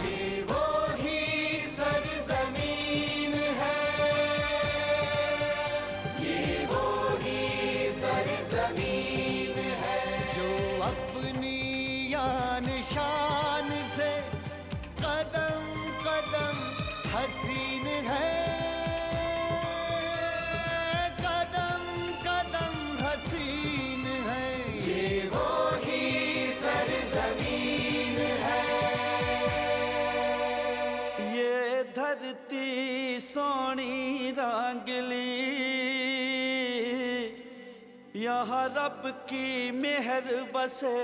ये वो ही सरजमीन है, ये वो ही सरजमीन है, जो अपनी यान शान से कदम कदम हसीन है, कदम कदम हसीन है, ये वो ही सरजमीन है। ये धरती सोनी रांगली, यहाँ रब की मेहर बसे,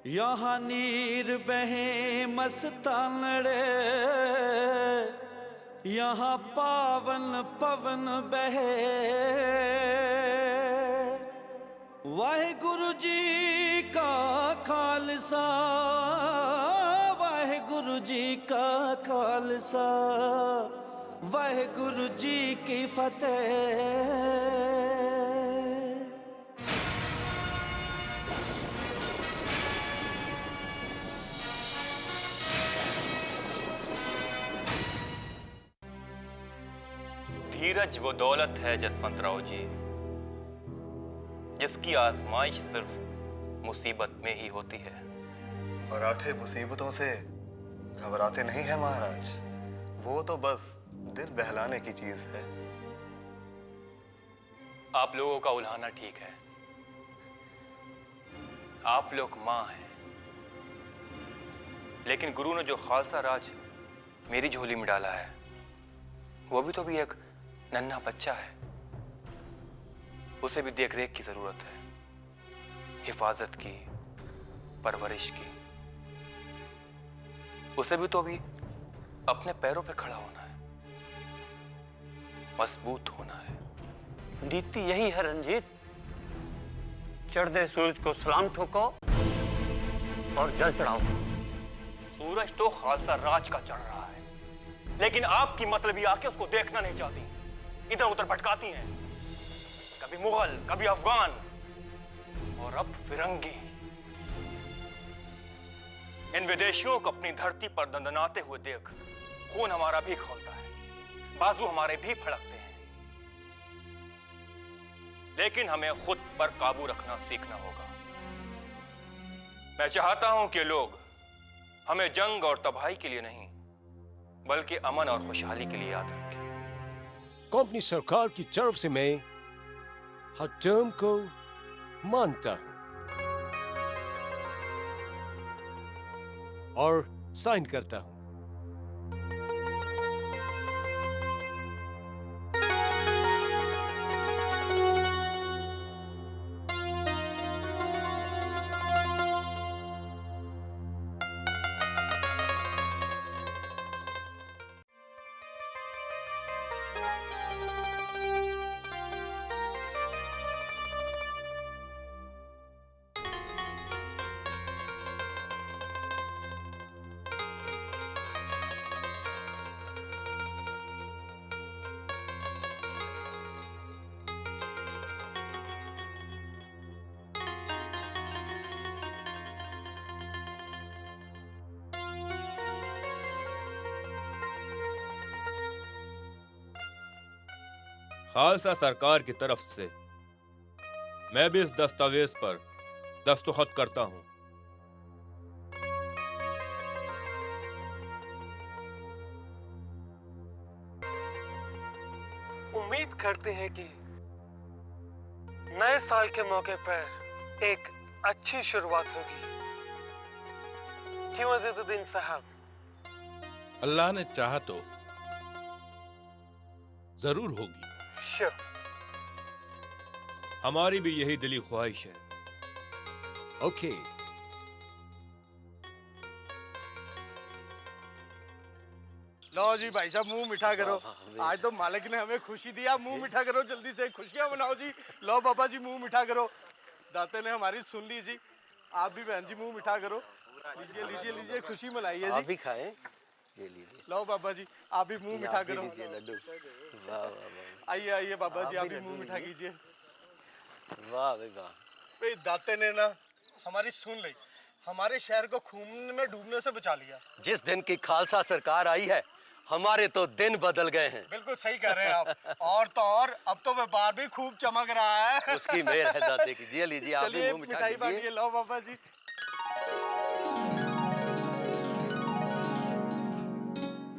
यहाँ नीर बहे मस्तानड़े, यहाँ पावन पवन बहे। वाहेगुरु जी का खालसा, वाहेगुरु जी का खालसा, वाहेगुरु जी की फतेह। धीरज वो दौलत है जसवंतराव जी, जिसकी आजमाइश सिर्फ मुसीबत में ही होती है। मराठे मुसीबतों से घबराते नहीं है महाराज, वो तो बस दिल बहलाने की चीज है। आप लोगों का उल्हाना ठीक है, आप लोग मां हैं, लेकिन गुरु ने जो खालसा राज मेरी झोली में डाला है, वो भी तो भी एक नन्हा बच्चा है। उसे भी देख रेख की जरूरत है, हिफाजत की, परवरिश की। उसे भी तो अभी अपने पैरों पे खड़ा होना है, मजबूत होना है। नीति यही है रंजीत, चढ़ते सूरज को सलाम ठोको और जल चढ़ाओ। सूरज तो खालसा राज का चढ़ रहा है, लेकिन आपकी मतलबी आके उसको देखना नहीं चाहती, इधर उधर भटकाती हैं। कभी मुगल, कभी अफगान और अब फिरंगी। इन विदेशियों को अपनी धरती पर दंदनाते हुए देख खून हमारा भी खौलता है, बाजू हमारे भी फड़कते हैं। लेकिन हमें खुद पर काबू रखना सीखना होगा। मैं चाहता हूं कि लोग हमें जंग और तबाही के लिए नहीं, बल्कि अमन और खुशहाली के लिए याद रखें। कंपनी सरकार की तरफ से मैं हर टर्म को मानता हूं और साइन करता हूं। खालसा सरकार की तरफ से मैं भी इस दस्तावेज पर दस्तखत करता हूं। उम्मीद करते हैं कि नए साल के मौके पर एक अच्छी शुरुआत होगी। क्यों अजीजुद्दीन साहब? अल्लाह ने चाहा तो जरूर होगी। श्योर। हमारी भी यही दिली ख्वाहिश है। ओके। लो जी भाई साहब, मुंह मीठा करो। आज तो मालिक ने हमें खुशी दिया, मुंह मीठा करो जल्दी से, खुशियां मनाओ जी। लो बाबा जी मुंह मीठा करो, दाते ने हमारी सुन ली जी। आप भी बहन जी मुंह मीठा करो। लीजिए लीजिए लीजिए, खुशी मनाइए जी। आप भी खाएं, ये लीजिए। लो बाबा जी आप भी मुंह मीठा करो। लड्डू। वाह वाह वाह। आइए आइए बाबा जी, आप भी मुंह मीठा कीजिए। वाह भाई वाह। भाई दाते ने ना हमारी सुन ली, हमारे शहर को खून में डूबने से बचा लिया। जिस दिन की खालसा सरकार आई है, हमारे तो दिन बदल गए हैं। बिल्कुल सही कह रहे हैं आप। और तो और अब तो व्यापार भी खूब चमक रहा है। उसकी मेहर है दाते की। जी लीजिए, आप भी चलिए मुंह मीठा मिठाई कीजिए। बांटिए, लो बाबा जी।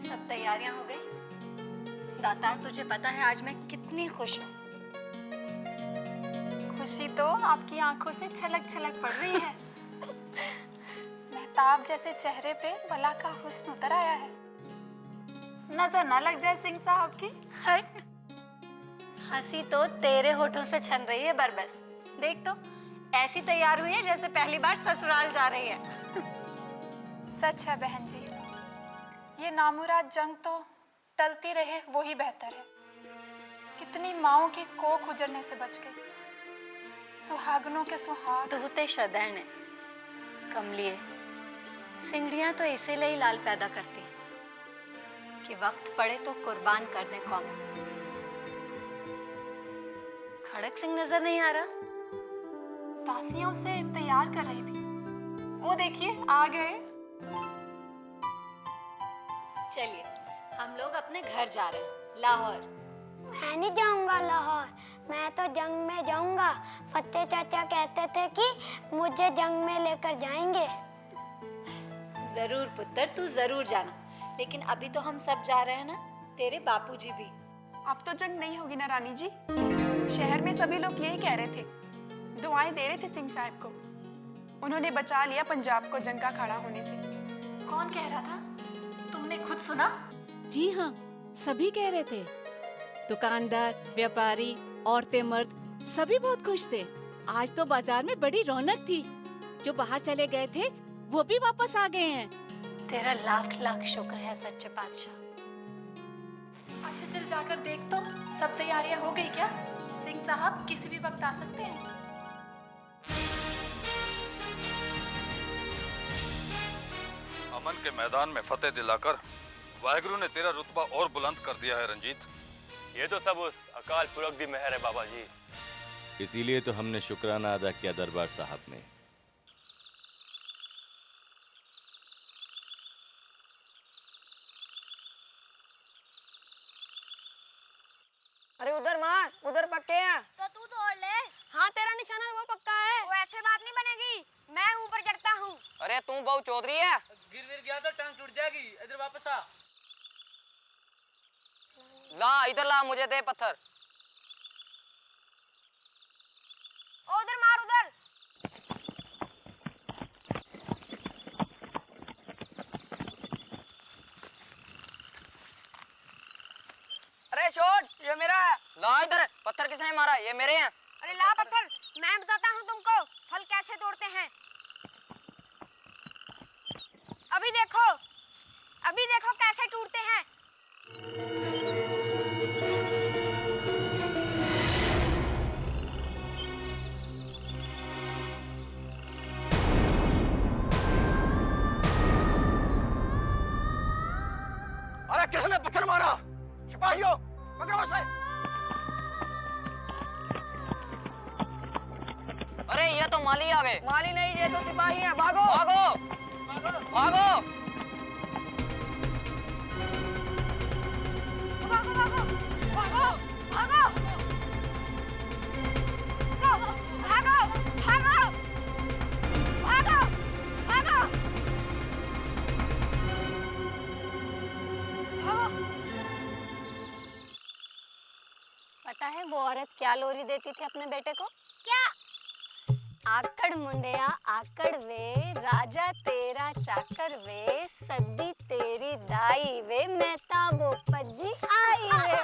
सब तैयारियां हो गई? दातार, तुझे पता है आज मैं कितनी खुश हूँ। खुशी तो आपकी आंखों से छलक छलक पड़ रही है। महताब जैसे चेहरे पे बला का हुस्न उतर आया है। नजर ना लग जाए सिंह साहब की। हट, हंसी तो तेरे होठों से छन रही है बरबस। देख तो, ऐसी तैयार हुई है जैसे पहली बार ससुराल जा रही है। सच है बहन जी, ये नामुराद जंग तो टलती रहे वो ही बेहतर है। कितनी माओं की कोख उजड़ने से बच गई, सुहागनों के सुहाग। तूते शदैन है कमलिए। सिंगड़ियां तो इसीलिए ही लाल पैदा करती हैं कि वक्त पड़े तो कुर्बान कर दें कौम। खड़क सिंह नजर नहीं आ रहा? दासियां उसे तैयार कर रही थी। वो देखिए आ गए। चलिए, हम लोग अपने घर जा रहे हैं, लाहौर। मैं नहीं जाऊंगा लाहौर, मैं तो जंग में जाऊंगा। फतेह चाचा कहते थे कि मुझे जंग में लेकर जाएंगे। जरूर पुत्र, तू जरूर जाना। लेकिन अभी तो हम सब जा रहे हैं ना, तेरे बापूजी भी। अब तो जंग नहीं होगी ना रानी जी। शहर में सभी लोग यही कह रहे थे, दुआएं दे रहे थे सिंह साहब को। उन्होंने बचा लिया पंजाब को जंग का खड़ा होने से। कौन कह रहा था? तुमने खुद सुना? जी हाँ, सभी कह रहे थे। दुकानदार, व्यापारी, औरतें, मर्द सभी बहुत खुश थे। आज तो बाजार में बड़ी रौनक थी। जो बाहर चले गए थे वो भी वापस आ गए हैं। तेरा लाख लाख शुक्र है सच्चे बादशाह। अच्छा चल जाकर देख तो, सब तैयारियां हो गई क्या? सिंह साहब किसी भी वक्त आ सकते हैं। अमन के मैदान में फतेह दिलाकर वाहिगुरु ने तेरा रुतबा और बुलंद कर दिया है रंजीत। ये तो सब उस अकाल पुरख दी मेहर है बाबा जी। इसीलिए तो हमने शुक्राना अदा किया दरबार साहब में। अरे उधर मार, उधर पक्के हैं। तो तू तोड़ ले। हाँ तेरा निशाना वो पक्का है। वो ऐसे बात नहीं बनेगी, मैं ऊपर चढ़ता हूँ। अरे तू बहु चौधरी है। गिर गिर गया तो टांग टूट जाएगी। इधर वापस आ। ला इधर ला, मुझे दे पत्थर। उधर मार उधर। अरे शॉट, ये मेरा है। ला इधर, पत्थर किसने मारा? ये मेरे हैं। अरे ला पत्थर, मैं बताता हूँ तुमको फल कैसे तोड़ते हैं। अभी देखो कैसे टूटते हैं। अरे किसने पत्थर मारा? सिपाहियों पकड़ो उसे। अरे ये तो माली आ गए। माली नहीं, ये तो सिपाही हैं। भागो भागो भागो। भागो भागो भागो भागो भागो भागो भागो भागो भागो। पता है वो औरत क्या लोरी देती थी अपने बेटे को? क्या? आकड़ मुंडिया आकड़ वे, राजा तेरा चाकर वे, सदी तेरी दाई वे, मैं ताबो पज्जी आई वे।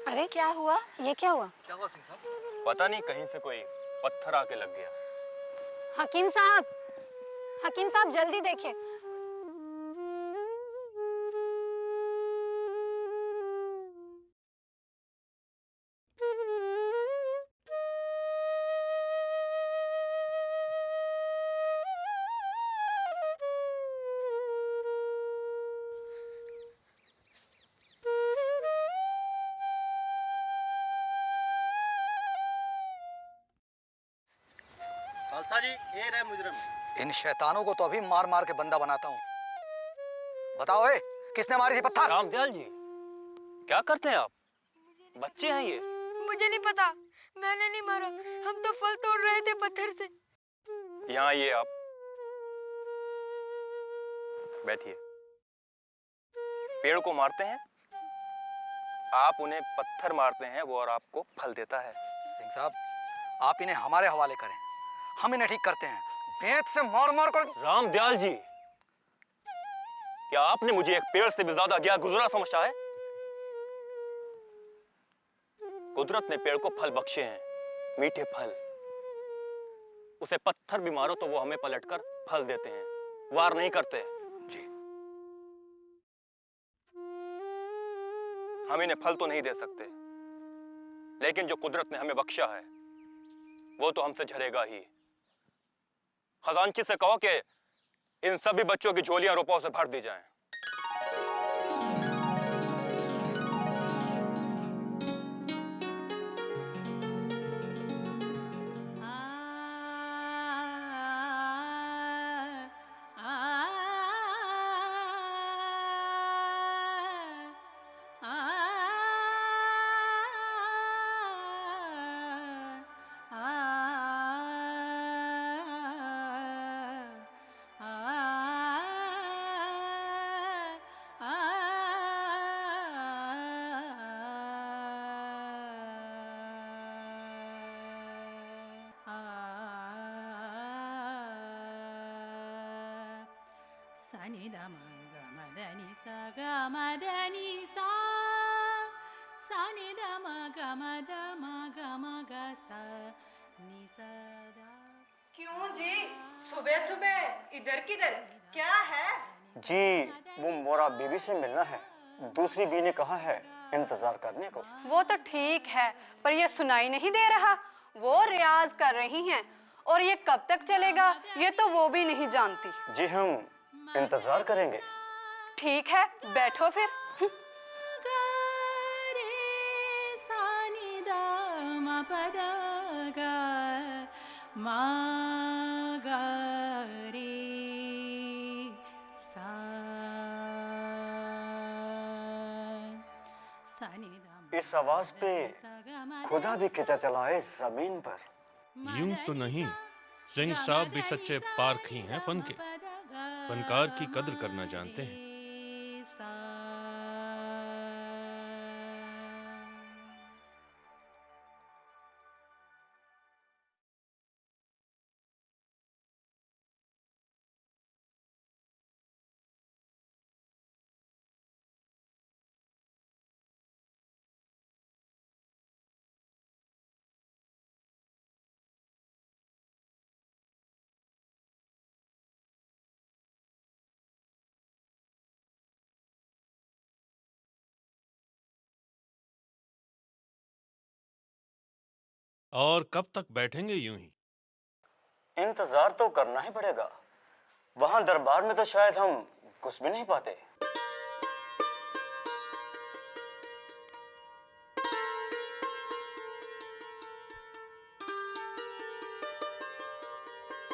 अरे क्या हुआ? ये क्या हुआ? क्या हुआ सिंह साहब? पता नहीं, कहीं से कोई पत्थर आके लग गया। हकीम साहब, हकीम साहब जल्दी देखिए। खालसा जी, ये रहे मुजरिम। इन शैतानों को तो अभी मार मार के बंदा बनाता हूँ। बताओ किसने मारी थी पत्थर? रामदयाल जी, क्या करते हैं आप? बच्चे हैं ये। मुझे नहीं पता, मैंने नहीं मारा, हम तो फल तोड़ रहे थे पत्थर से। यहाँ आइए, आप बैठिए। पेड़ को मारते हैं आप, उन्हें पत्थर मारते हैं वो, और आपको फल देता है। सिंह साहब, आप इन्हें हमारे हवाले करें, हम इन्हें ठीक करते हैं। बेंत से मार मार कर। रामदयाल जी, क्या आपने मुझे एक पेड़ से भी ज्यादा ज्ञानगुजरा समझा है? कुदरत ने पेड़ को फल बख्शे हैं, मीठे फल। उसे पत्थर भी मारो तो वो हमें पलटकर फल देते हैं, वार नहीं करते। जी। हम इन्हें फल तो नहीं दे सकते, लेकिन जो कुदरत ने हमें बख्शा है वो तो हमसे झरेगा ही। खजांची से कहो कि इन सभी बच्चों की झोलियां रुपयों से भर दी जाएं। क्यों जी, सुबह सुबह इधर किधर, क्या है? जी, वो मोरा बीबी से मिलना है। दूसरी बीवी ने कहा है इंतजार करने को। वो तो ठीक है, पर ये सुनाई नहीं दे रहा। वो रियाज कर रही हैं, और ये कब तक चलेगा ये तो वो भी नहीं जानती। जी, हम इंतजार करेंगे। ठीक है, बैठो फिर। इस आवाज पे खुदा भी खिंचा चला है जमीन पर। यूं तो नहीं, सिंह साहब भी सच्चे पारखी हैं फन के, फनकार की कद्र करना जानते हैं। और कब तक बैठेंगे यूं ही? इंतजार तो करना ही पड़ेगा। वहां दरबार में तो शायद हम कुछ भी नहीं पाते।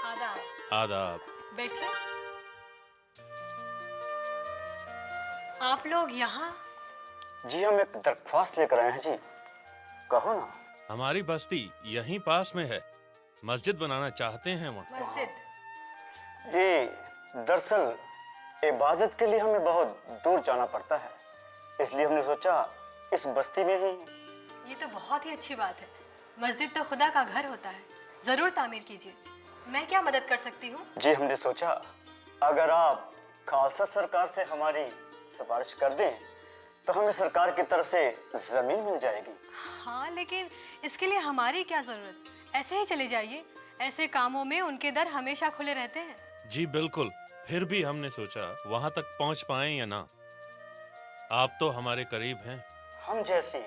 आदाब। आदाब। बैठिए। आप लोग यहाँ? जी, हम एक दरख्वास्त लेकर आए हैं जी। कहो ना। हमारी बस्ती यहीं पास में है, मस्जिद बनाना चाहते हैं वहाँ। मस्जिद? जी, दरअसल इबादत के लिए हमें बहुत दूर जाना पड़ता है, इसलिए हमने सोचा इस बस्ती में ही। ये तो बहुत ही अच्छी बात है। मस्जिद तो खुदा का घर होता है, जरूर तामीर कीजिए। मैं क्या मदद कर सकती हूँ? जी, हमने सोचा अगर आप खालसा सरकार से हमारी सिफारिश कर दें तो हमें सरकार की तरफ से जमीन मिल जाएगी। हाँ, लेकिन इसके लिए हमारी क्या जरूरत? ऐसे ही चले जाइए, ऐसे कामों में उनके दर हमेशा खुले रहते हैं। जी बिल्कुल, फिर भी हमने सोचा वहां तक पहुंच पाए या ना। आप तो हमारे करीब हैं। हम जैसी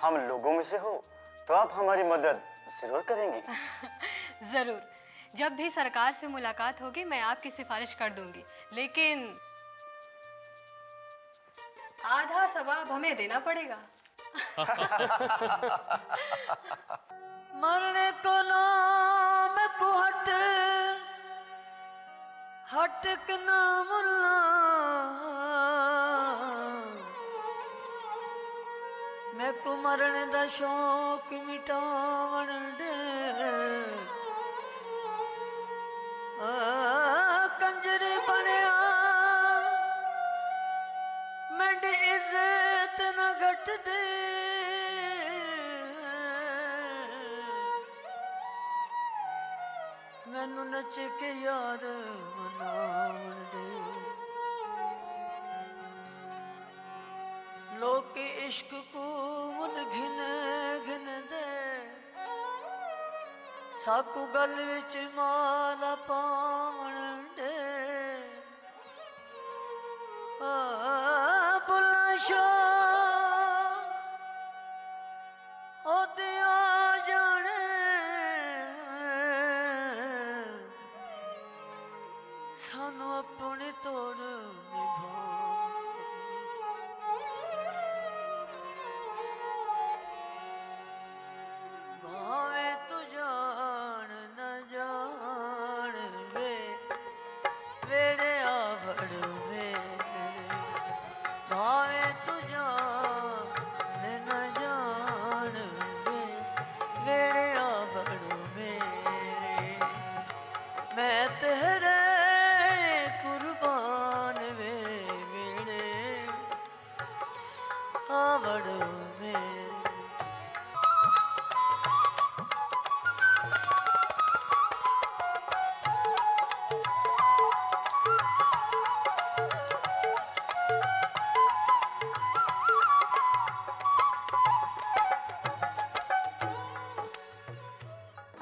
हम लोगों में से हो तो आप हमारी मदद जरूर करेंगी। जरूर, जब भी सरकार से मुलाकात होगी मैं आपकी सिफारिश कर दूंगी, लेकिन आधा सवाब हमें देना पड़ेगा। मरने को नाम को हटक ना मुल्ला, मैं को मरने दा शौक मिटावण दे। कंजरी बनया मेरी इज्जत न घट दे। मैनू नच के यार मनावण दे। लोग इश्क को मुल घिने घिने दे। साकू गल विच माला पावण दे। बुला शो ओ दिया जाने। सानू अपने तोड़ निभा। भावे तू जान न जान वे वेड़े आवड़ मेरे। भावे तू जान न जान वे वेड़े आवड़ मेरे। मैं तेरे कुर्बान वे वेड़े आवड़ मेरे।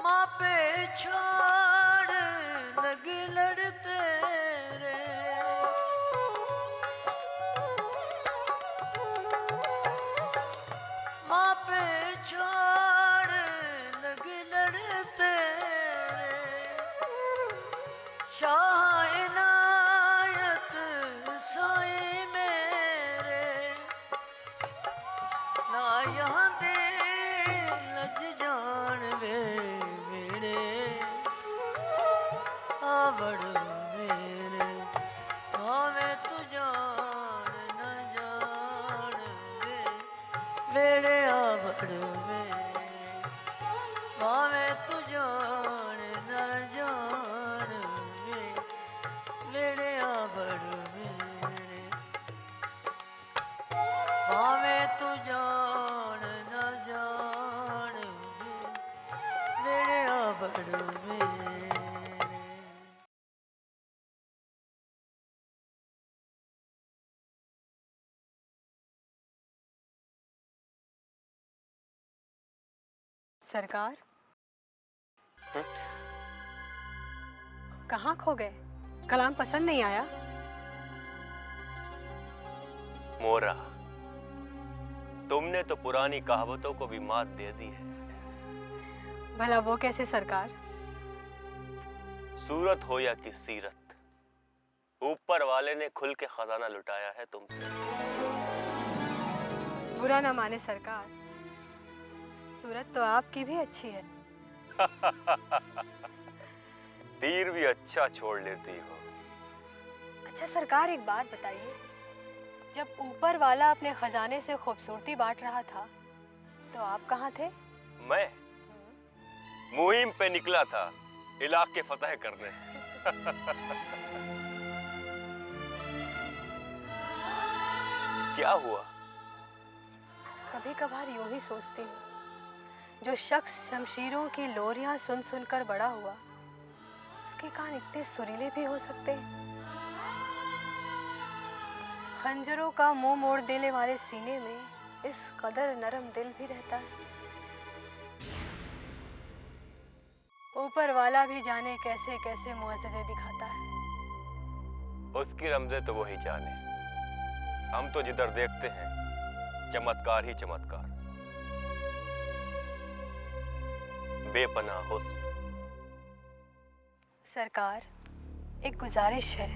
माँ पे छोड़ लगी लड़ते रे। माँ पे छोड़ लगी लड़ते रे। शाह इनायत साईं मेरे। ना यहाँ दे लज जान वे मेरे आवड़ मेरे। भावे तू जान न जान वे मेरे आवड़ मेरे। भावे तू जान न जान वे मेरे आवड़ मेरे। भावे तू जान न जान वे मेरे आवड़ मेरे। सरकार, कहाँ खो गए? कलाम पसंद नहीं आया? मोरा, तुमने तो पुरानी कहावतों को भी मात दे दी है। भला वो कैसे सरकार? सूरत हो या कि सीरत, ऊपर वाले ने खुल के खजाना लुटाया है तुम पे। बुरा ना माने सरकार, सूरत तो आपकी भी अच्छी है। तीर भी अच्छा छोड़ लेती हो। अच्छा सरकार, एक बात बताइए, जब ऊपर वाला अपने खजाने से खूबसूरती बांट रहा था तो आप कहाँ थे? मैं मुहिम पे निकला था इलाके फतह करने। क्या हुआ? कभी कभार यूं ही सोचती हूँ, जो शख्स शमशीरों की लोरियां सुन सुनकर बड़ा हुआ, उसके कान इतने सुरीले भी हो सकते हैं। खंजरों का मुंह मोड़ देने वाले सीने में इस कदर नरम दिल भी रहता है। ऊपर वाला भी जाने कैसे कैसे मुआज़ज़े दिखाता है। उसकी रमजे तो वही जाने। हम तो जिधर देखते हैं चमत्कार ही चमत्कार, बेपनाह हुस्न। सरकार, एक गुजारिश है।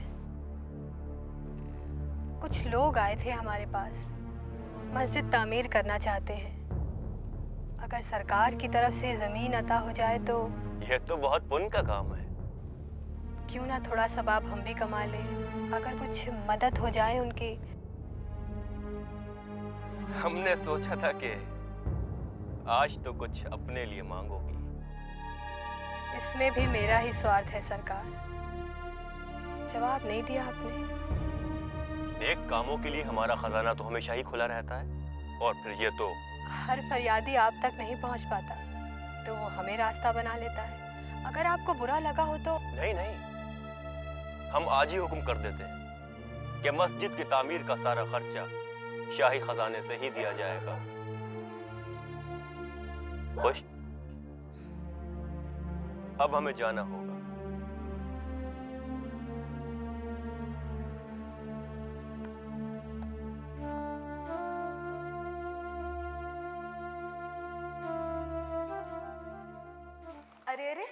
कुछ लोग आए थे हमारे पास, मस्जिद तामीर करना चाहते हैं। अगर सरकार की तरफ से जमीन अता हो जाए तो यह तो बहुत पुण्य का काम है। क्यों ना थोड़ा सवाब हम भी कमा लें। अगर कुछ मदद हो जाए उनकी। हमने सोचा था कि आज तो कुछ अपने लिए मांगोगी। इसमें भी मेरा ही स्वार्थ है सरकार। जवाब नहीं दिया आपने। नेक कामों के लिए हमारा खजाना तो हमेशा ही खुला रहता है, और फिर ये तो हर फरियादी आप तक नहीं पहुंच पाता, तो वो हमें रास्ता बना लेता है। अगर आपको बुरा लगा हो तो नहीं नहीं, हम आज ही हुक्म कर देते हैं कि मस्जिद की तामीर का सारा खर्चा शाही खजाने से ही दिया जाएगा। खुश? अब हमें जाना होगा। अरे अरे,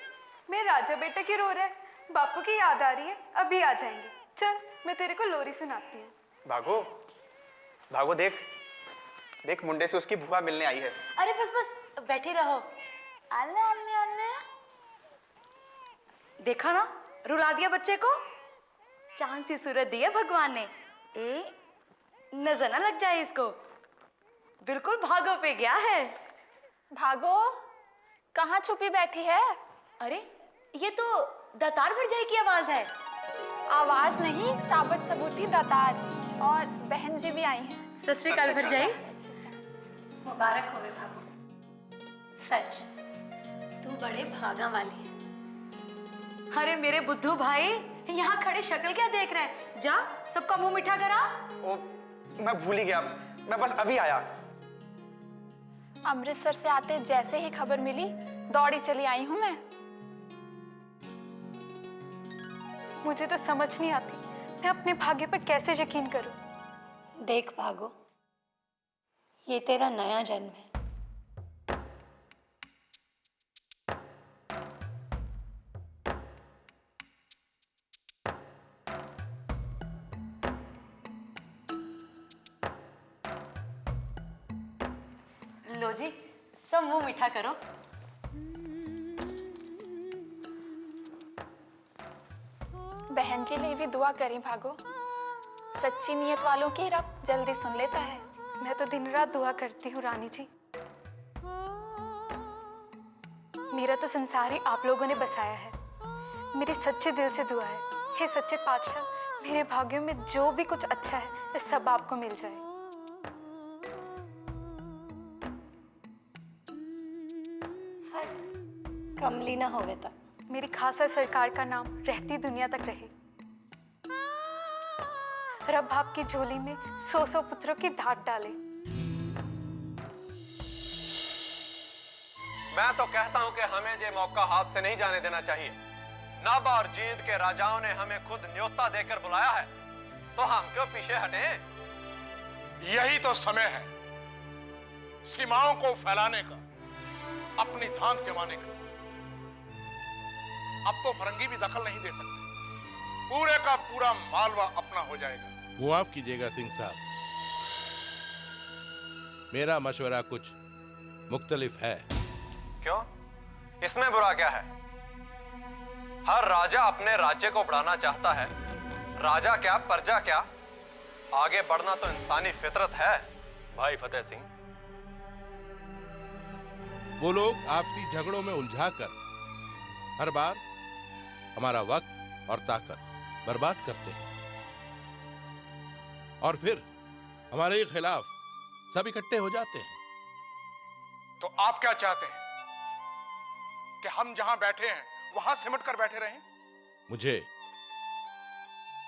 मेरा राजा बेटा क्यों रो रहा है? बापू की याद आ रही है, अभी आ जाएंगे। चल मैं तेरे को लोरी सुनाती हूँ। भागो भागो, देख देख, मुंडे से उसकी बुआ मिलने आई है। अरे बस बस बैठे रहो। अल्ले अल्ले अल्ले, देखा ना, रुला दिया बच्चे को। चांद सी सूरत दी है भगवान ने। नजर ना लग जाए इसको। बिल्कुल भागो पे गया है। भागो, कहाँ छुपी बैठी है? अरे ये तो दातार भरजाई की आवाज है। आवाज नहीं, साबित सबूती दातार। और बहन जी भी आई हैं। सत श्री अकाल भरजाई। मुबारक होवे भागो। सच तू बड़े भागा वाली है। अरे मेरे बुद्धू भाई, यहाँ खड़े शक्ल क्या देख रहे हैं? जा सबका मुंह मीठा करा। ओ, मैं भूल ही गया, मैं बस अभी आया। अमृतसर से आते जैसे ही खबर मिली, दौड़ी चली आई हूं मैं। मुझे तो समझ नहीं आती, मैं अपने भाग्य पर कैसे यकीन करूं। देख भागो, ये तेरा नया जन्म है। लो जी, सब मुंह मीठा करो। बहन जी ने भी दुआ करी भागो। सच्ची नीयत वालों की रब जल्दी सुन लेता है। मैं तो दिन रात दुआ करती हूँ रानी जी। मेरा तो संसार ही आप लोगों ने बसाया है। मेरे सच्चे दिल से दुआ है, हे सच्चे पातशाह, मेरे भाग्यों में जो भी कुछ अच्छा है वह सब आपको मिल जाए। कमली ना होवे तक मेरी खासा सरकार का नाम रहती दुनिया तक रहे। रब आपकी झोली में 100 पुत्रों की धात डाले। मैं तो कहता हूं कि हमें ये मौका हाथ से नहीं जाने देना चाहिए। नाबा और जींद के राजाओं ने हमें खुद न्योता देकर बुलाया है, तो हम क्यों पीछे हटे? यही तो समय है सीमाओं को फैलाने का, अपनी धाक जमाने का। अब तो फरंगी भी दखल नहीं दे सकते। पूरे का पूरा मालवा अपना हो जाएगा। मुआफ कीजिएगा सिंह साहब, मेरा मशवरा कुछ मुख्तलिफ है। क्यों? इसमें बुरा क्या है? हर राजा अपने राज्य को बढ़ाना चाहता है। राजा क्या, प्रजा क्या, आगे बढ़ना तो इंसानी फितरत है। भाई फतेह सिंह, वो लोग आपसी झगड़ों में उलझाकर हर बार हमारा वक्त और ताकत बर्बाद करते हैं, और फिर हमारे खिलाफ सब इकट्ठे हो जाते हैं। तो आप क्या चाहते हैं कि हम जहां बैठे हैं वहां सिमट कर बैठे रहें? मुझे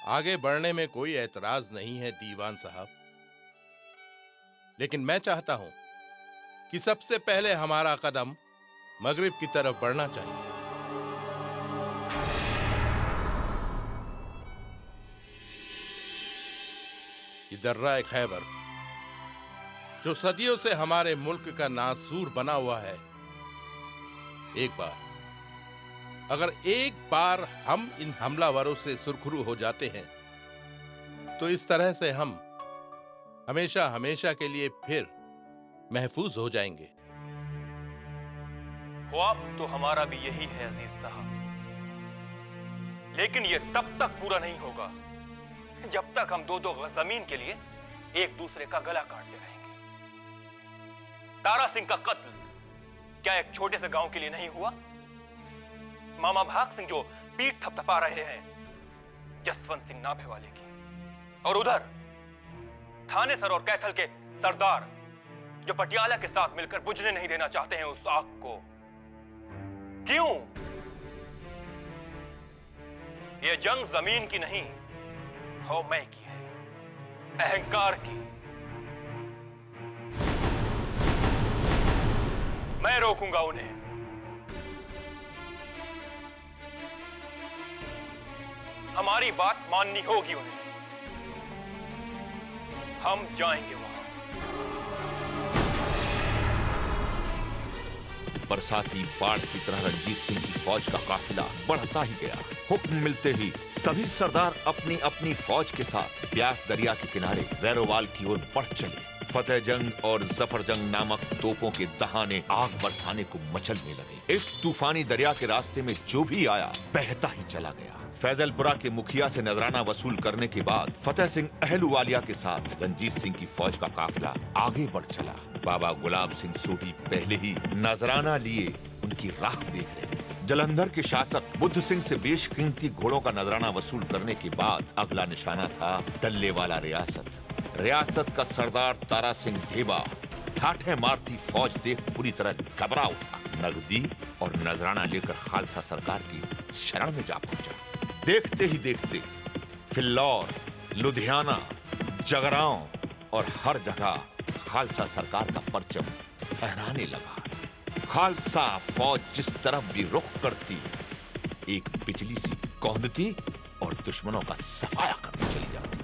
आगे बढ़ने में कोई एतराज नहीं है दीवान साहब, लेकिन मैं चाहता हूं कि सबसे पहले हमारा कदम मगरिब की तरफ बढ़ना चाहिए। कि दर्रा खैबर जो सदियों से हमारे मुल्क का नासूर बना हुआ है, अगर एक बार हम इन हमलावरों से सुरखरू हो जाते हैं तो इस तरह से हम हमेशा हमेशा के लिए फिर महफूज हो जाएंगे। ख्वाब तो हमारा भी यही है अजीज साहब, लेकिन यह तब तक पूरा नहीं होगा जब तक हम दो दो गज जमीन के लिए एक दूसरे का गला काटते रहेंगे। तारा सिंह का कत्ल क्या एक छोटे से गांव के लिए नहीं हुआ? मामा भाग सिंह जो पीठ थपथपा रहे हैं जसवंत सिंह नाभे वाले की, और उधर थाने सर और कैथल के सरदार जो पटियाला के साथ मिलकर बुझने नहीं देना चाहते हैं उस आग को। क्यों? यह जंग जमीन की नहीं, हौमै की है, अहंकार की। मैं रोकूंगा उन्हें। हमारी बात माननी होगी उन्हें। हम जाएंगे वहां। बरसाती बाढ़ की तरह रणजीत सिंह की फौज का काफिला बढ़ता ही गया। हुक्म मिलते ही सभी सरदार अपनी अपनी फौज के साथ ब्यास दरिया के किनारे वैरोवाल की ओर बढ़ चले। फतेह जंग और जफर जंग नामक तोपों के दहाने आग बरसाने को मचलने लगे। इस तूफानी दरिया के रास्ते में जो भी आया बहता ही चला गया। फैजलपुरा के मुखिया से नजराना वसूल करने के बाद फतेह सिंह अहलुवालिया के साथ रंजीत सिंह की फौज का काफिला आगे बढ़ चला। बाबा गुलाब सिंह सोढ़ी पहले ही नजराना लिए उनकी राह देख रहे थे। जलंधर के शासक बुद्ध सिंह से बेशकीमती घोड़ों का नजराना वसूल करने के बाद अगला निशाना था दल्लेवाला रियासत। रियासत का सरदार तारा सिंह ढेबा ठाठे मारती फौज देख पूरी तरह घबरा उठा। नगदी और नजराना लेकर खालसा सरकार की शरण में जा पहुंचा। देखते ही देखते फिल्लौर, लुधियाना, जगरांव और हर जगह खालसा सरकार का परचम फहराने लगा। खालसा फौज जिस तरफ भी रुख करती एक बिजली सी कौंधती और दुश्मनों का सफाया करती चली जाती।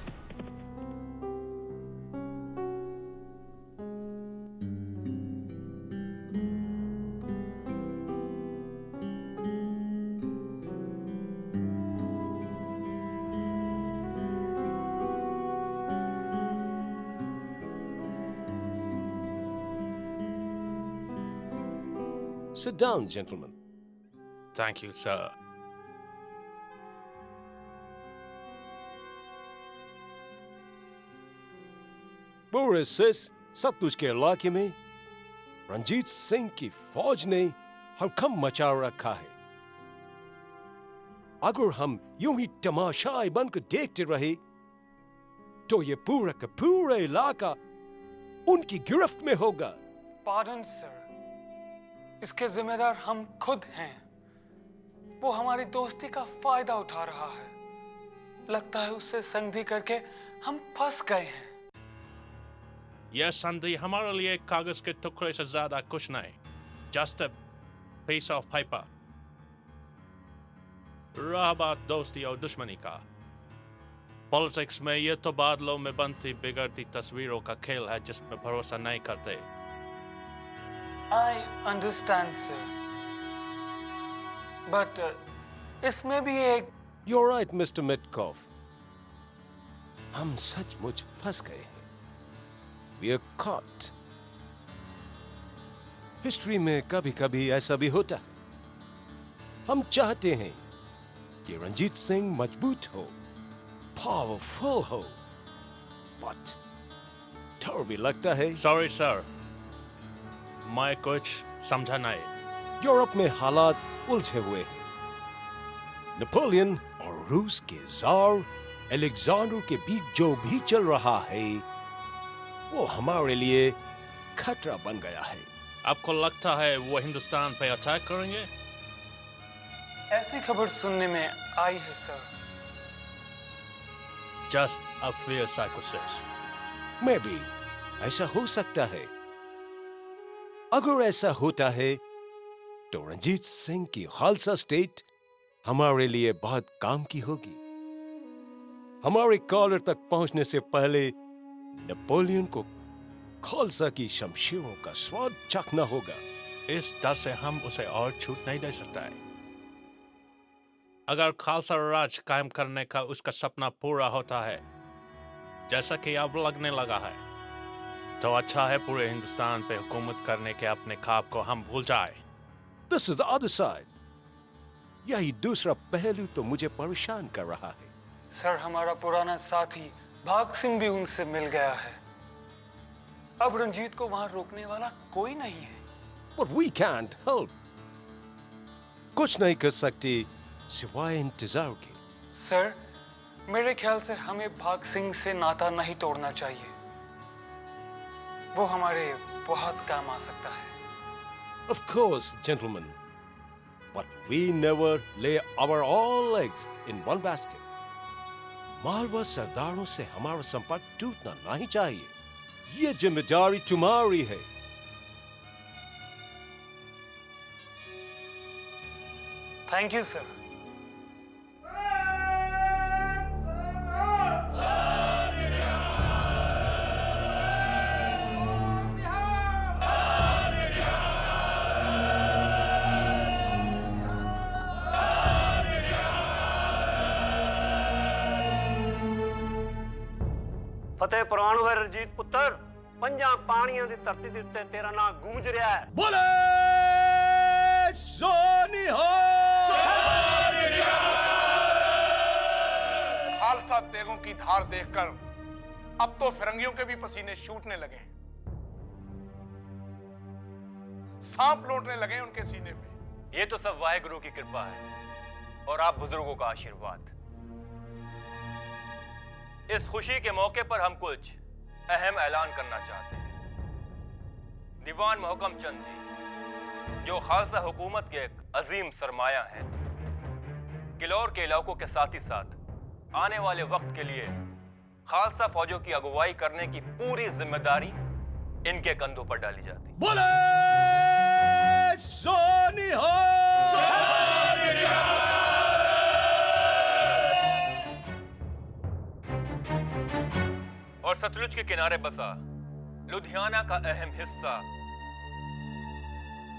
Sit down, gentlemen. Thank you, sir. पूरे सिस सतलुज के इलाके में रंजीत सिंह की फौज ने हड़कंप मचा रखा है। अगर हम यूं ही तमाशाई बनकर देखते रहे तो ये पूरा का पूरा इलाका उनकी गिरफ्त में होगा। Pardon, sir. इसके जिम्मेदार हम खुद हैं। वो हमारी दोस्ती का फायदा उठा रहा है। लगता है उससे संधि करके हम फंस गए हैं। यह संधि हमारे लिए कागज के टुकड़े से ज्यादा कुछ नहीं। Just a piece of paper. रहा बात दोस्ती और दुश्मनी का, पॉलिटिक्स में यह तो बादलों में बनती बिगड़ती तस्वीरों का खेल है जिसमें भरोसा नहीं करते। I understand, sir. But इसमें भी एक You're right, Mr. Metcalf. हम सचमुच फंस गए हैं। We are caught. हिस्ट्री में कभी-कभी ऐसा भी होता है। हम चाहते हैं कि रंजीत सिंह मजबूत हो, पावरफुल हो, but डर भी लगता है। Sorry, sir. मैं कुछ समझा नहीं। यूरोप में हालात उलझे हुए हैं। नेपोलियन और रूस के जार अलेक्जेंडर के बीच जो भी चल रहा है वो हमारे लिए खतरा बन गया है। आपको लगता है वो हिंदुस्तान पे अटैक करेंगे? ऐसी खबर सुनने में आई है, sir. Just a fear psychosis. Maybe ऐसा हो सकता है। अगर ऐसा होता है तो रंजीत सिंह की खालसा स्टेट हमारे लिए बहुत काम की होगी। हमारे कॉलर तक पहुंचने से पहले नेपोलियन को खालसा की शमशीरों का स्वाद चखना होगा। इस डर से हम उसे और छूट नहीं दे सकता है। अगर खालसा राज कायम करने का उसका सपना पूरा होता है, जैसा कि अब लगने लगा है, तो अच्छा है पूरे हिंदुस्तान पे हुकूमत करने के अपने ख्वाब को हम भूल जाए। This is the other side. यही दूसरा पहलू तो मुझे परेशान कर रहा है। सर, हमारा पुराना साथी भाग सिंह भी उनसे मिल गया है। अब रंजीत को वहां रोकने वाला कोई नहीं है। But we can't help. कुछ नहीं कर सकते सिवाय इंतजार के। सर, मेरे ख्याल से हमें भाग सिंह से नाता नहीं तोड़ना चाहिए। वो हमारे बहुत काम आ सकता है। Of course, gentlemen. But we never lay our all eggs in one basket. Malwa सरदारों से हमारा संपर्क टूटना नहीं चाहिए। ये जिम्मेदारी तुम्हारी है। Thank you sir. फतेह पुराण होए रंजीत पुत्र, पंजा पानियां दी धरती दे उत्ते तेरा नाम गूंज रहा है। बोले सोनी हो। खालसा तेगों की धार देखकर अब तो फिरंगियों के भी पसीने छूटने लगे, सांप लौटने लगे उनके सीने पे। ये तो सब वाहेगुरु की कृपा है और आप बुजुर्गों का आशीर्वाद। इस खुशी के मौके पर हम कुछ अहम ऐलान करना चाहते हैं। दीवान मोहकम चंद जी, जो खालसा हुकूमत के एक अजीम सरमाया हैं, किलौर के इलाकों के साथ ही साथ आने वाले वक्त के लिए खालसा फौजों की अगुवाई करने की पूरी जिम्मेदारी इनके कंधों पर डाली जाती। बोले सोनी हो। और सतलुज के किनारे बसा लुधियाना का अहम हिस्सा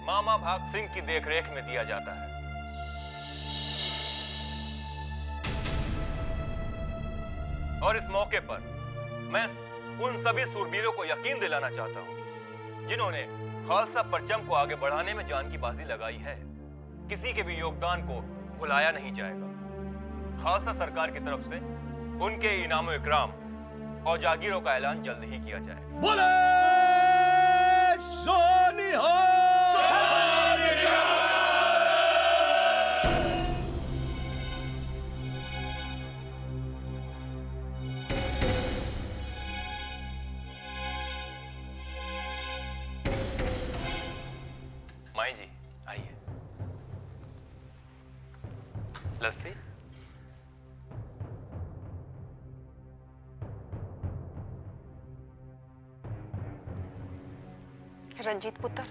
मामा भाग सिंह की देखरेख में दिया जाता है। और इस मौके पर मैं उन सभी सूरबीरों को यकीन दिलाना चाहता हूं जिन्होंने खालसा परचम को आगे बढ़ाने में जान की बाजी लगाई है। किसी के भी योगदान को भुलाया नहीं जाएगा। खालसा सरकार की तरफ से उनके इनाम इकराम और जागीरों का ऐलान जल्द ही किया जाए। बोले सोनी हो। माई जी आइए। लस्सी। रंजीत पुत्र,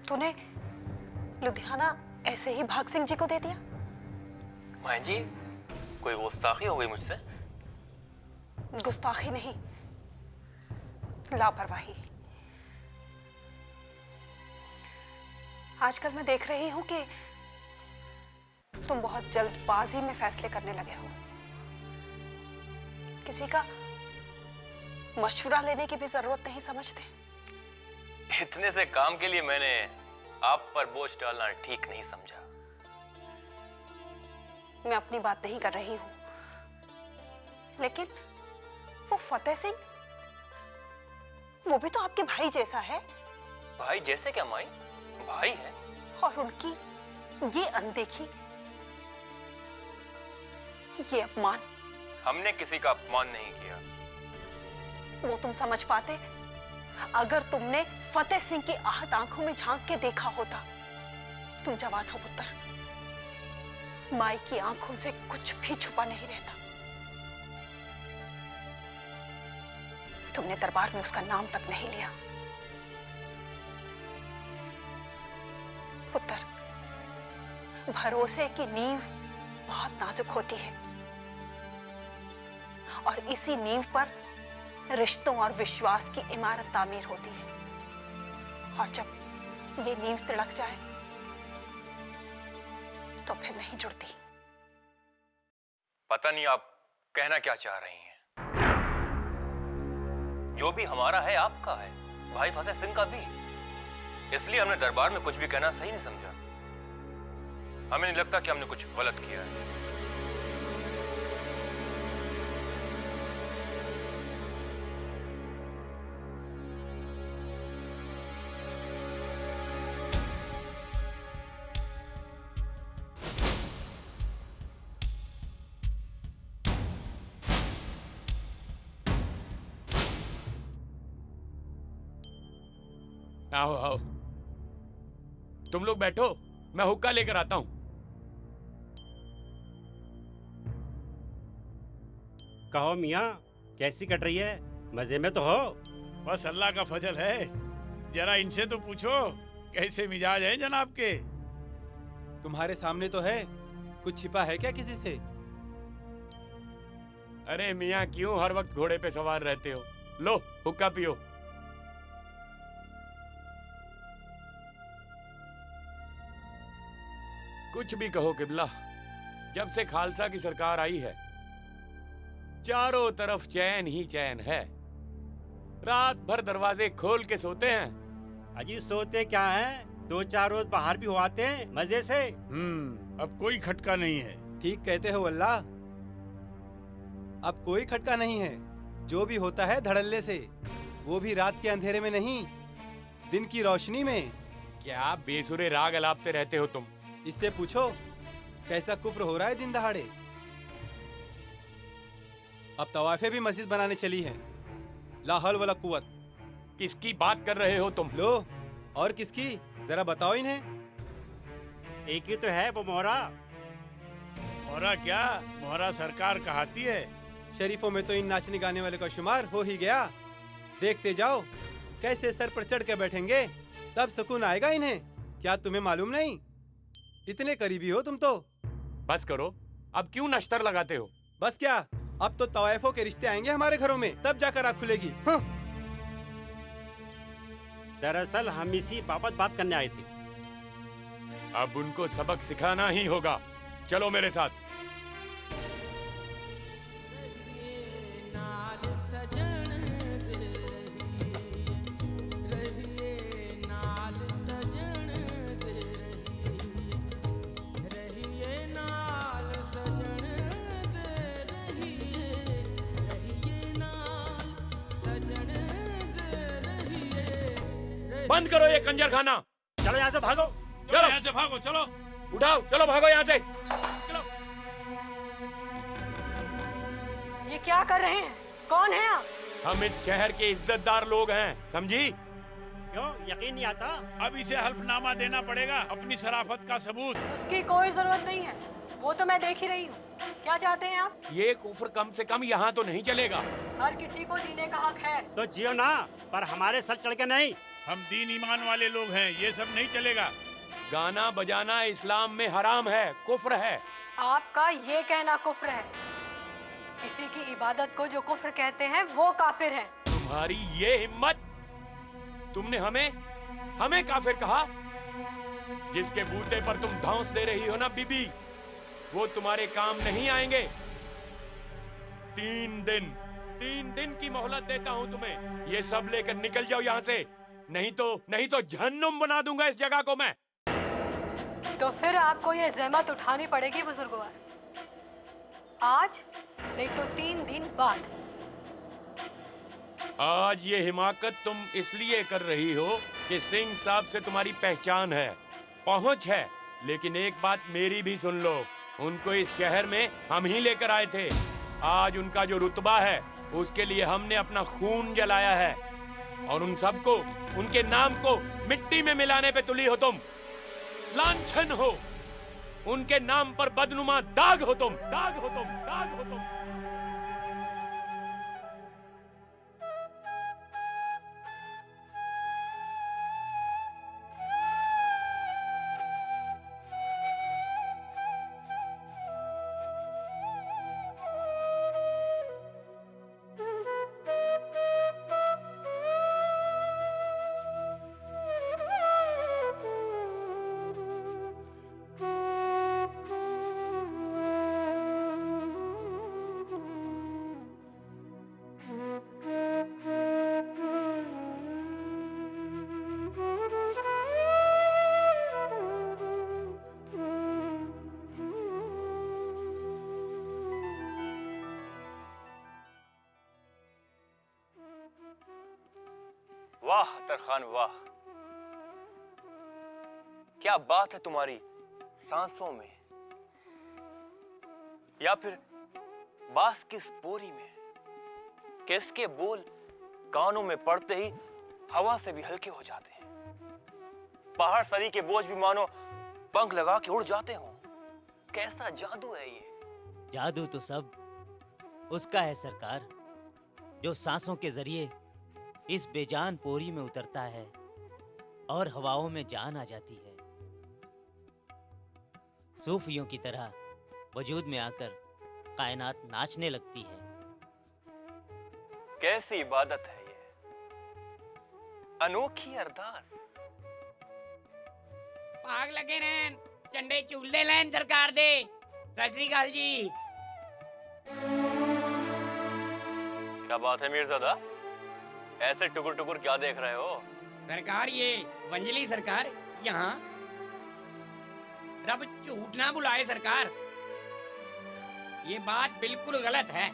तूने लुधियाना ऐसे ही भाग सिंह जी को दे दिया? माई जी, कोई गुस्ताखी हो गई मुझसे? गुस्ताखी नहीं, लापरवाही। आजकल मैं देख रही हूं कि तुम बहुत जल्दबाजी में फैसले करने लगे हो। किसी का मशवरा लेने की भी जरूरत नहीं समझते। इतने से काम के लिए मैंने आप पर बोझ डालना ठीक नहीं समझा। मैं अपनी बात नहीं कर रही हूं, लेकिन वो फतेह सिंह, वो भी तो आपके भाई जैसा है। भाई जैसे क्या माई? भाई है। और उनकी ये अनदेखी, ये अपमान। हमने किसी का अपमान नहीं किया। वो तुम समझ पाते अगर तुमने फतेह सिंह की आहत आंखों में झांक के देखा होता। तुम जवान हो पुत्र, माई की आंखों से कुछ भी छुपा नहीं रहता। तुमने दरबार में उसका नाम तक नहीं लिया। पुत्र, भरोसे की नींव बहुत नाजुक होती है और इसी नींव पर रिश्तों और विश्वास की इमारत तामीर होती है, और जब ये नींव तिड़क जाए तो फिर नहीं जुड़ती। पता नहीं आप कहना क्या चाह रही हैं। जो भी हमारा है आपका है, भाई फतेह सिंह का भी। इसलिए हमने दरबार में कुछ भी कहना सही नहीं समझा। हमें नहीं लगता कि हमने कुछ गलत किया है। आओ आओ, तुम लोग बैठो, मैं हुक्का लेकर आता हूं। कहो मियाँ, कैसी कट रही है? मजे में तो हो? बस अल्लाह का फजल है। जरा इनसे तो पूछो कैसे मिजाज है जनाब के। तुम्हारे सामने तो है, कुछ छिपा है क्या किसी से? अरे मियाँ, क्यों हर वक्त घोड़े पे सवार रहते हो? लो हुक्का पियो। कुछ भी कहो किबला, जब से खालसा की सरकार आई है चारों तरफ चैन ही चैन है। रात भर दरवाजे खोल के सोते हैं। अजी सोते क्या हैं? 2-4 रोज बाहर भी हो आते हैं मजे से। अब कोई खटका नहीं है। ठीक कहते हो अल्लाह, अब कोई खटका नहीं है। जो भी होता है धड़ल्ले से, वो भी रात के अंधेरे में नहीं, दिन की रोशनी में। क्या बेसुरे राग अलापते रहते हो तुम? इससे पूछो कैसा कुफ्र हो रहा है दिन दहाड़े। अब तवाफे भी मस्जिद बनाने चली हैं। ला हौल वला कुव्वत। किसकी बात कर रहे हो तुम? लो, और किसकी, जरा बताओ इन्हें। एक ही तो है वो मोहरा। मोहरा क्या, मोहरा सरकार कहाती है। शरीफों में तो इन नाचने गाने वाले का शुमार हो ही गया। देखते जाओ कैसे सर पर चढ़ के बैठेंगे, तब सुकून आएगा इन्हें। क्या तुम्हें मालूम नहीं? इतने करीबी हो तुम तो। बस करो, अब क्यों नश्तर लगाते हो? बस क्या, अब तो तवाइफों के रिश्ते आएंगे हमारे घरों में, तब जाकर आँख खुलेगी। हाँ। दरअसल हम इसी बाबत बात करने आए थे। अब उनको सबक सिखाना ही होगा। चलो मेरे साथ। बंद करो ये कंजर खाना। चलो यहाँ से भागो। चलो यहाँ से भागो, चलो। उठाओ, चलो भागो यहाँ से। चलो। ये क्या कर रहे हैं? कौन है आप? हम इस शहर के इज्जतदार लोग हैं, समझी? क्यों यकीन नहीं आता? अब इसे हल्फनामा देना पड़ेगा, अपनी शराफत का सबूत। उसकी कोई जरूरत नहीं है, वो तो मैं देख ही रही हूँ। क्या चाहते हैं आप? ये कुफ्र कम से कम यहाँ तो नहीं चलेगा। हर किसी को जीने का हक है। तो जियो ना, पर हमारे सर चढ़ के नहीं। हम दीन ईमान वाले लोग हैं, ये सब नहीं चलेगा। गाना बजाना इस्लाम में हराम है, कुफ्र है। आपका ये कहना कुफ्र है। किसी की इबादत को जो कुफ्र कहते हैं वो काफिर है। तुम्हारी ये हिम्मत! तुमने हमें काफिर कहा? जिसके बूते पर तुम धौंस दे रही हो ना बीबी, वो तुम्हारे काम नहीं आएंगे। 3 दिन की मोहलत देता हूँ तुम्हें। ये सब लेकर निकल जाओ यहाँ से, नहीं तो जहन्नुम बना दूंगा इस जगह को मैं। तो फिर आपको ये ज़हमत उठानी पड़ेगी बुजुर्गवार। आज नहीं तो 3 दिन बाद। आज ये हिमाकत तुम इसलिए कर रही हो कि सिंह साहब से तुम्हारी पहचान है, पहुंच है। लेकिन एक बात मेरी भी सुन लो, उनको इस शहर में हम ही लेकर आए थे। आज उनका जो रुतबा है उसके लिए हमने अपना खून जलाया है, और उन सबको, उनके नाम को मिट्टी में मिलाने पे तुली हो तुम। लांछन हो, उनके नाम पर बदनुमा दाग हो तुम, दाग हो तुम, दाग हो तुम। वाह तरखान वाह, क्या बात है तुम्हारी सांसों में या फिर बांस की इस बोरी में कि इसके बोल कानों में पड़ते ही हवा से भी हल्के हो जाते हैं। पहाड़ सरी के बोझ भी मानो पंख लगा के उड़ जाते हो। कैसा जादू है ये? जादू तो सब उसका है सरकार, जो सांसों के जरिए इस बेजान पोरी में उतरता है और हवाओं में जान आ जाती है। सूफियों की तरह वजूद में आकर कायनात नाचने लगती है। कैसी इबादत है ये, अनोखी अरदास। भाग लगे रहन, चंडे चूल्हे लैन सरकार दे। सत श्री अकाल जी। क्या बात है मीरजादा, ऐसे टुकुर टुकुर क्या देख रहे हो? सरकार ये वंजली सरकार यहाँ रब झूठ ना बुलाए सरकार, ये बात बिल्कुल गलत है।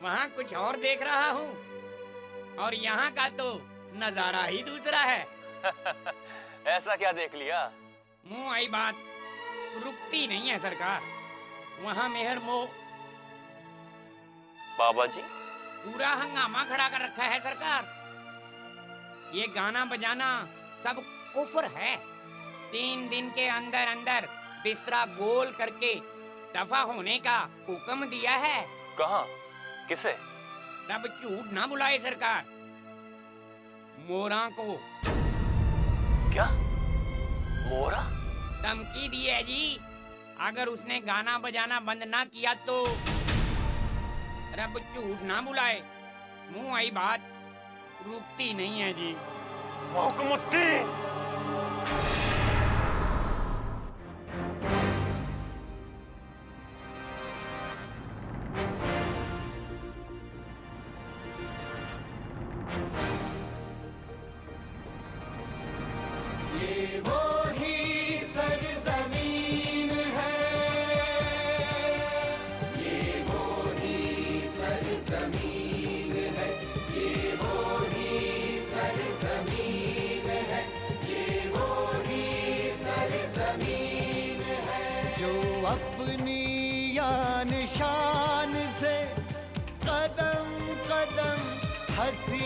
वहाँ कुछ और देख रहा हूँ और यहाँ का तो नजारा ही दूसरा है। ऐसा क्या देख लिया? मुंह आई बात रुकती नहीं है सरकार। वहाँ मेहर मोह बाबा जी पूरा हंगामा खड़ा कर रखा है सरकार। ये गाना बजाना सब कुफ्र है। 3 दिन के अंदर अंदर बिस्तरा गोल करके दफा होने का हुक्म दिया है। कहाँ? किसे? रब झूठ ना बुलाए सरकार, मोरा को। क्या? मोरा? धमकी दी है जी, अगर उसने गाना बजाना बंद ना किया तो रब झूठ ना बुलाए। मुंह आई बात रुकती नहीं है जी। हुक्मुद्दीन ये वो ही सरजमीन है, ये वो ही सरजमीन है, ये वो ही सरजमीन है, ये वो ही सरजमीन है, जो अपनी यान शान से कदम कदम हंसी